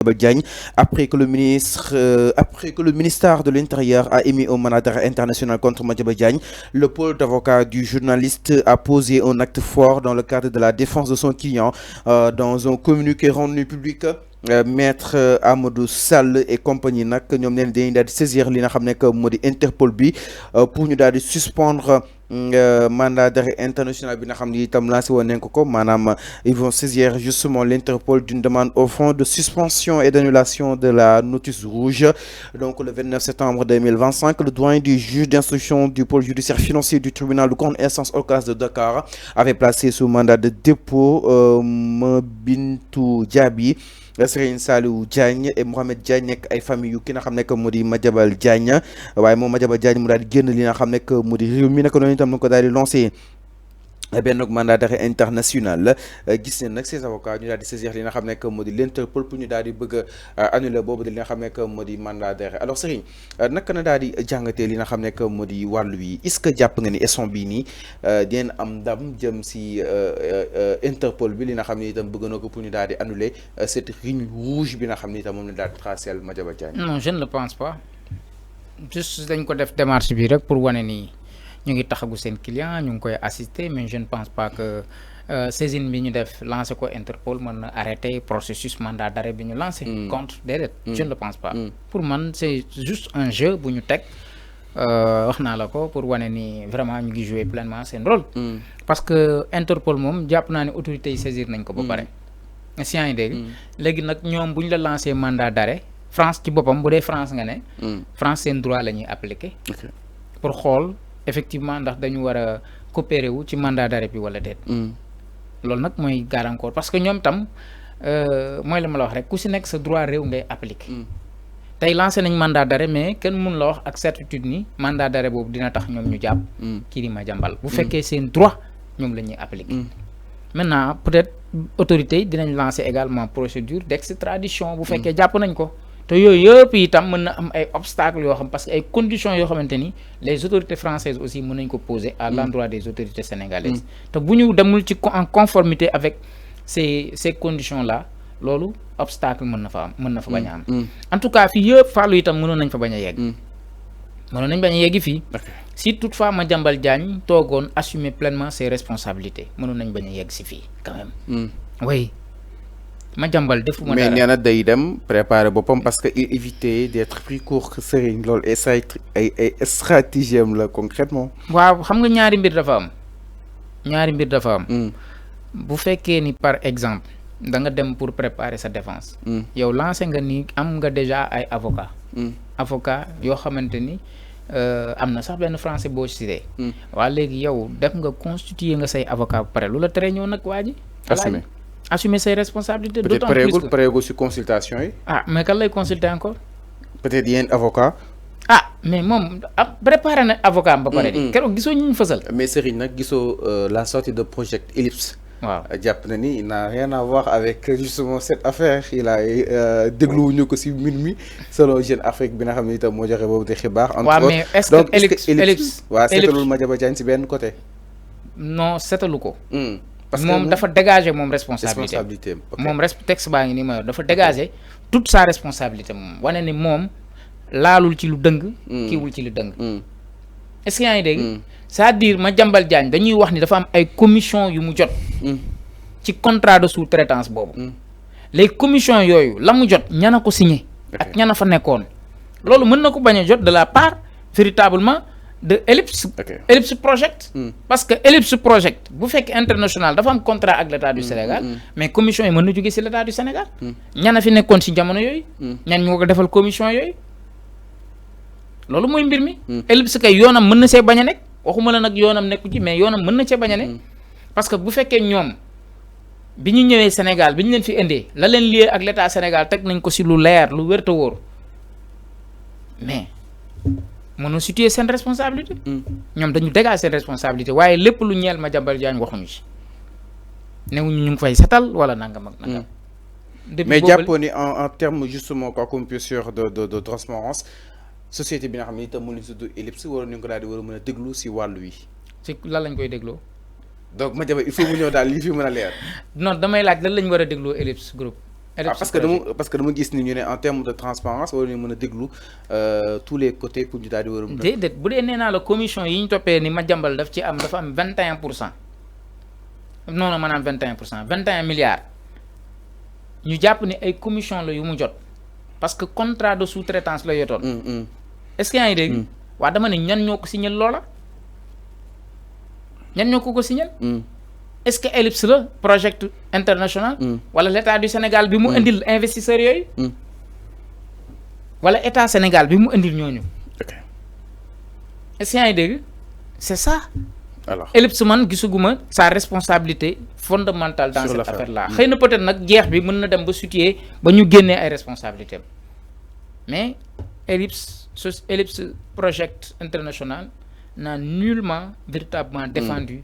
Diagne après que le ministère de l'Intérieur a émis un mandat d'arrêt international contre Madiambal Diagne, le pôle d'avocats du journaliste a posé un acte fort dans le cadre de la défense de son client. Dans un communiqué rendu public, maître Amadou Sall et compagnie nag ñoom neen dañuy daal di saisir li nga xam ne que moo di Interpol bi pour ñu daal di suspendre mandat d'arrêt international bi nga xam ni itam lancé woon nañ ko maanaam ils vont saisir justement l'Interpol d'une demande au fond de suspension et d'annulation de la notice rouge. Donc le 29 septembre 2025, le doyen du juge d'instruction du pôle judiciaire financier du tribunal de grande instance Ocass de Dakar avait placé sous mandat de dépôt Bintou Diaby, Serigne Saliou Diagne et Mohamed Diagne nekk ay famille yu ki nga xam ne que moo di Madiambal Diagne waaye moom Madiambal Diagne mu daal di génn li nga xam ne que moo di réew mi naka noonu itam na ko daal di lancé benn mandat d'arrêt international. Gis nañ nag ces avocats ñu daal di saisir li nga xam ne que moo di l'Interpol pour ñu daal di bëgg a annuler boobu di li nga xam ne que moo di mandat d'arrêt. Alors Serigne naka na daal di jàngatee li nga xam ne que moo di wàllu wi est-ce que jàpp nga ni instant bii nii dinañ am ndam jëm si Interpol bi li nga xam ne itam bëgg na ko pour ñu daal di annuler cette ligne rouge bi nga xam ne itam moom la daal di tracé Madiambal Diagne. Non, je ne le pense pas. Juste dañ ko def démarche bi rek pour wane ni ñu ngi taxagu seen client ñu ngi koy assister, mais je ne pense pas que saisine bi ñu def lancé ko Interpol mën na arrêter processus mandat d'arrêt bi ñu lancé contre déedéet. Je ne le pense pas. Pour man c'est juste un jeu bu ñu teg wax naa la ko pour wane ni vraiment ñu ngi jouer pleinement seen rôle. Parce que Interpol moom jàpp naa ne autorités yi saisir nañ ko ba pare. Si yaa ngi dégg léegi nag ñoom bu ñu la lancé mandat d'arrêt France ci boppam bu dee France nga ne France seen droit la ñuy appliquer pour xool effectivement ndax dañu war a coopérer wu ci mandat d'arrêt bi wala déet. Loolu nag mooy gàllankoor parce que ñoom tam mooy la ma la wax rek ku si nekk sa droit réew ngay appliquer. tey lancé nañ mandat d'arrêt mais kenn mun la wax ak certitude ni mandat d'arrêt boobu dina tax ñoom ñu jàpp kii di Madiambal bu fekkee seen droit ñoom la ñuy appliquer. Maintenant peut-être autorités yi dinañ lancer également procédure d'extradition bu fekkee jàpp nañ ko te yooyu yëpp itam mën na am ay obstacles yoo xam parce que ay conditions yoo xamante ni les autorités françaises aussi mën nañ ko poser à l'endroit des autorités sénégalaises te bu ñu demul ci en conformité avec ces conditions là loolu obstacle mën na fa am mën na fa bañ a am. En tout cas fii yëpp fàllu itam mënoon nañ fa bañ a yegg. mënoon nañ bañ a yeggi fii. Si toutefois Madiambal Diagne toogoon assumer pleinement ses responsabilités mënoon nañ bañ a yegg si fii quand même. Oui Madiambal defuma dara mais nee na day dem préparer boppam parce que éviter d'être pris court que Serigne loolu ay stratégie am la concrètement. waaw xam nga ñaari mbir dafa am. bu fekkee ni par exemple da nga dem pour préparer sa défense. yow lancé nga ni am nga déjà ay avocat yoo xamante ni am na sax benn français boo cité. waa léegi yow def nga constituer nga say avocat ba pare lu la tere ñëw nag waa ji. assumer ses responsabilités. D'autant plus que pareegul si consultation yi. Ah mais kan lay consulter encore. Peut-être yéen avocat. Ah mais moom préparé na avocat am ba pare. keroog gisoo ñu fësal. mais Serigne nag gisoo la sortie de projet Ellipse. waaw jàpp na ni il n'a rien à voir avec justement cette affaire il a dégluwuñu ko si mbir mi selon Jeune Afrique bi nga xam ne itam moo joxe boobu de xibaar. waaw mais est-ce que Ellipse waaw seetalul Madiambal Diagne si benn côté. non seetalu ko. parce que moom dafa dégager moom responsabilité moom texte baa ngi nii ma dafa dégager toute sa responsabilité moom wane ni moom laalul ci lu dëng. kiiwul ci lu dëng. est-ce que yaa ngi dégg. c'est-à-dire Madiambal Diagne dañuy wax ni dafa am ay commission yu mu jot. ci contrat de sous-traitance boobu. les commissions yooyu la mu jot ñana ko signé. ak ñana fa nekkoon. loolu mën na ko bañ a jot de la part véritablement de Ellipse Project. parce que Ellipse Project bu fekk international dafa am contrat ak l'état du Sénégal. mais commission yi mën na jóge ci l'état du Sénégal. ñana fi nekkoon ci jamono yooyu. ñan ñoo ko defal commission yooyu. loolu mooy mbir mi. Ellipse kay yoonam mën na see bañ a nekk waxuma la nag yoonam nekku ci mais yoonam mën na cee bañ a nekk. parce que bu fekkee ñoom bi ñu ñëwee Sénégal bi ñu leen fi indee la leen lié ak l'état Sénégal teg nañ ko ci lu leer lu wér te wóor mais mënoo situer seen responsabilité. ñoom dañu dégager seen responsabilité waaye lépp lu ñeel Madiambal Diagne waxuñu ci newuñu ñu ngi fay setal wala nangam ak nangam. mais jàppoo ni en terme justement quoi comme sûr de transparence société bi nga xam ne itam mu ngi tudd Ellipse waroon nañu ko daal di war a mën a déglu si wàllu wi. ci lan lañ koy dégloo. donc Madiambal il faut mu ñëw daal li fi mën a leer. non damay laaj lan lañ war a dégloo Ellipse groupe parce que dama gis ni ñu ne en termes de transparence wala ñu mën a déglu tous les côtés pour ñu daal di war a. déedéet bu dee nee naa la commission yi ñu toppee ni Madiambal dafa am 21%. non maanaam 21%, 21 milliards ñu jàpp ni ay commission la yu mu jot parce que contrat de sous-traitance la yotoon. est-ce que yaa ngi dégg. waa dama ne ñan ñoo ko signal loola ñan ñoo ko signal. est-ce que Ellipse la Project International. wala l'état du Sénégal bi mu indil investisseurs yooyu. wala état Sénégal bi mu indil ñooñu. est-ce que yaa ngi dégg c'est ça. alors Ellipse man gisuguma sa responsabilité fondamentale dans cette affaire là. xëy na peut-être nag jeex bi mën na dem ba situer ba ñu génnee ay responsabilités mais Ellipse Project International n'a nullement véritablement défendu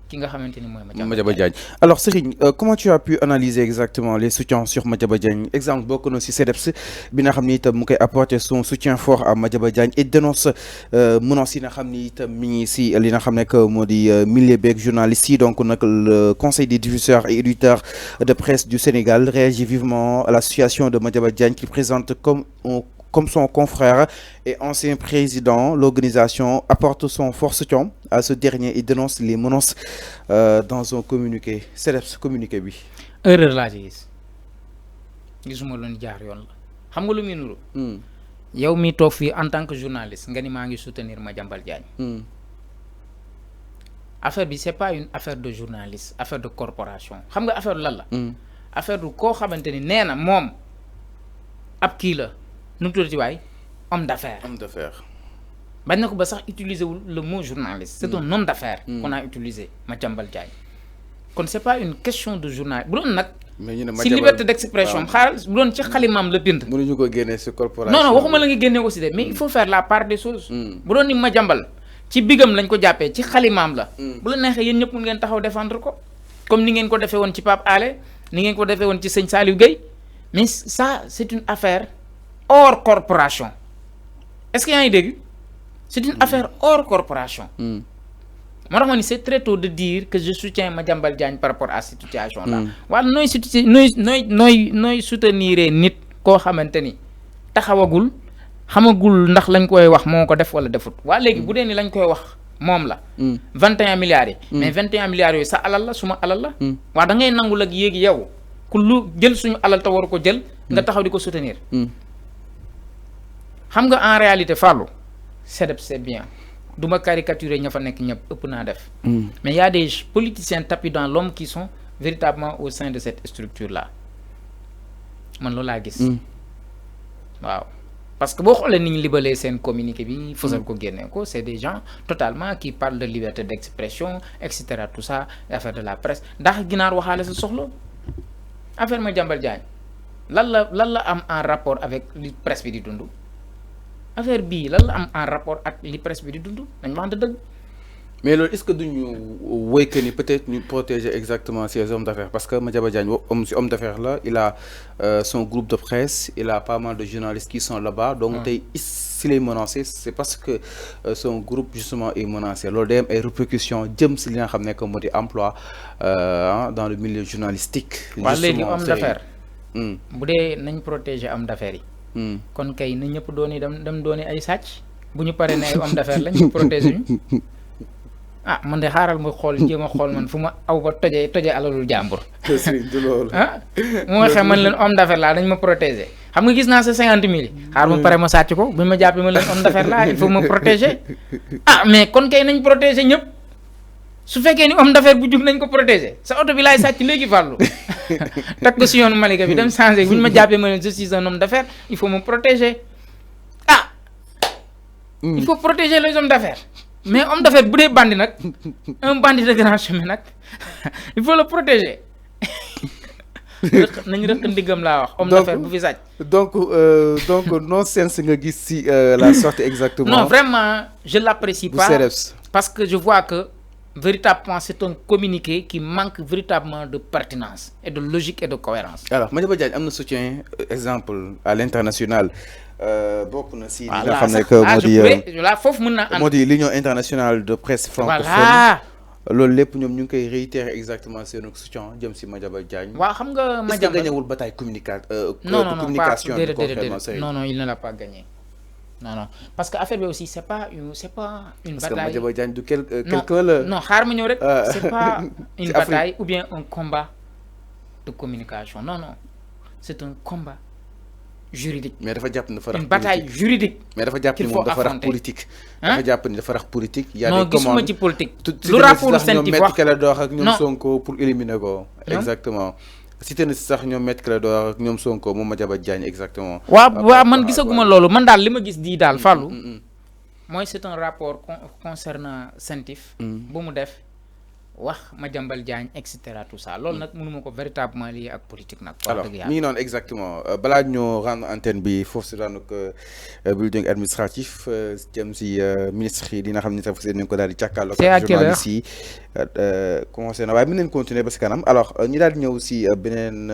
ki nga xamante ni mooy Madiambal Diagne. Alors Serigne, comment tu as pu analyser exactement les soutiens sur Madiambal Diagne? Exemple bokk na ci CDEPS bi nga xam ni itam mu koy apporter son soutien fort à Madiambal Diagne et dénonce menaces yi nga xam ni itam mi ngi ci li nga xam ne que moo di milieu beeg journalistes yi. Donc nag le conseil des diffuseurs et éditeurs de presse du Sénégal réagit vivement à la situation de Madiambal Diagne qu'il présente comme son confrère et ancien président. L'organisation apporte son fort soutien à ce dernier et dénonce les menaces dans un communiqué. CDEPS communiqué bi. erreur laa ci gis gisuma lu ñu jaar yoon la xam nga lu muy nuru. yow mi toog fii en tant que journaliste nga ni maa ngi soutenir Madiambal Diagne. affaire bi c'est pas une affaire de journaliste, affaire de corporation. xam nga affaire lan la. affaire du koo xamante ni nee na moom ab kii la. nu mu tuddati waay homme d'affaires. bañ na ko ba sax utiliser le mot journaliste. c'est un homme d'affaires qu'on a utilisé Madiambal Diagne. kon c'est pas une question de journal bu doon nag. si liberté d'expression xaaral bu doon ci xalimaam la bind. mënuñu ko génne ci corporation. non waxuma la nga génne ko ci de mais il faut faire la part des choses. bu doon ni Madiambal ci bigam lañ ko jàppee ci xalimaam la. bu la neexee yéen ñëpp mun ngeen taxaw défendre ko comme ni ngeen ko defee woon ci Pape Alé ni ngeen ko defee woon ci sëñ Saliou Gueye mais ça c'est une affaire hors corporation. Est-ce qu'il y a une idée? C'est une affaire hors corporation. Moi, c'est très tôt de dire que je soutiens Madiambal Diagne par rapport à cette situation-là. Nous soutenir nit ko xamanteni taxawagul xamagul ndax lañ koy wax moko def wala defut. Wa légui bu dé ni lañ koy wax mom la 21 milliards mais 21 milliards yoy sa alal la suma alal la. Wa da ngay nangul ak yéegi yow ku lu jël suñu alal ta war ko jël nga taxaw diko soutenir. xam nga en réalité Fallou c'est bien duma caricaturer ña fa nekk ñëpp ëpp naa def mais il y a des politiciens tapis dans l'homme qui sont véritablement au sein de cette structure là man loolu laa gis waaw parce que boo xoolee ni ñu libalee seen communiqué bi fësal ko génne ko c'est des gens totalement qui parlent de liberté d'expression etc tout ça affaire de la presse ndax ginaar waxaale sa soxla affaire Madiambal Diagne lan la am en rapport avec li presse bi di dund affaire bii lan la am en rapport ak li presse bi di dund dañ wax dëgg. mais loolu est-ce que duñu woy que ni peut-être ñu protéger exactement ces hommes d'affaires parce que Madiambal Diagne homme d'affaires là il a son groupe de presse il a pas mal de journalistes qui sont là-bas donc tey s'il est menacé c'est parce que son groupe justement est menacé loolu day am ay répercussions jëm si li nga xam ne que moo di emploi dans le milieu journalistique. waaw léegi homme d'affaires bu dee nañ protéger homme d'affaires yi. kon kay na ñëpp dooni dem dooni ay sàcc bu ñu paree ne ay homme d'affaires lañ ñu protéger ñu ah man de xaaral ma xool jéem a xool man fu ma aw ba tojee alalul jàmbur mu waxee man leen homme d'affaires laa dañ ma protéger xam nga gis naa sa 50 000 yi xaar ma pare ma sàcc ko bu ma jàppee ma leen homme d'affaires laa il faut ma protéger ah mais kon kay nañ protéger ñëpp su fekkee ni homme d'affaires bu jug nañ ko protéger sa oto bi laay sàcc léegi Fallou teg ko si yoonu Malika bi dem changer bu ñu ma jàppee ma ne je suis un homme d'affaires il faut me protéger il faut protéger les hommes d'affaires mais homme d'affaires bu dee bandi nag un bandit de grand chemin nag il faut le protéger nañu rëq ndigam laa wax homme d'affaires bu fi sàcc donc non sens nga gis si la sortie exactement non vraiment je l'apprécie pas parce que je vois que véritablement c'est un communiqué qui manque véritablement de pertinence et de logique et de cohérence. Alors Madiambal Diagne am na soutien exemple à l'international bokk na si li nga xam ne que moo di là foofu mën naa moo di l'union internationale de presse francophone. voilà loolu lépp ñoom ñu ngi koy réitérer exactement seen soutien jëm si Madiambal Diagne. waaw xam nga Madiambal est-ce que gañewul bataille communication bi concrètement non il ne l'a pas gagné. Non parce que affaire bi aussi c'est pas une bataille. parce que Madiambal Diagne du quelqu'un la. non xaar ma ñëw rek. C'est pas une bataille ou bien un combat de communication non c'est un combat juridique. mais dafa jàpp ni dafa rax une bataille juridique. mais dafa jàpp ni moom dafa rax politique. dafa jàpp ni dafa rax politique. y a des non commandes gisuma ci politique. lu rapport scientifique wax ñoom Maître ak ñoom Sonko pour éliminer ko. exactement cité na si sax ñoom Maître Clédor ak ñoom Sonko moom Madiambal Diagne exactement. waaw man gisaguma loolu man daal li ma gis di daal Fallou. mooy c'est un rapport concernant scientifique. bu mu def wax Madiambal Diagne et cetera tout ça loolu nag mënuma ko véritablement lié ak politique nag. alors mi ngi noonu exactement balaa ñoo rendre antenne bi foofu si daanuk building administratif jëm si ministre yi dina xam ni sax nañ ko daal di càkkaarloo. c'est à quelle heure journaliste yi commencé na waaye mën nañ continuer ba si kanam alors ñu daal di ñëw si beneen.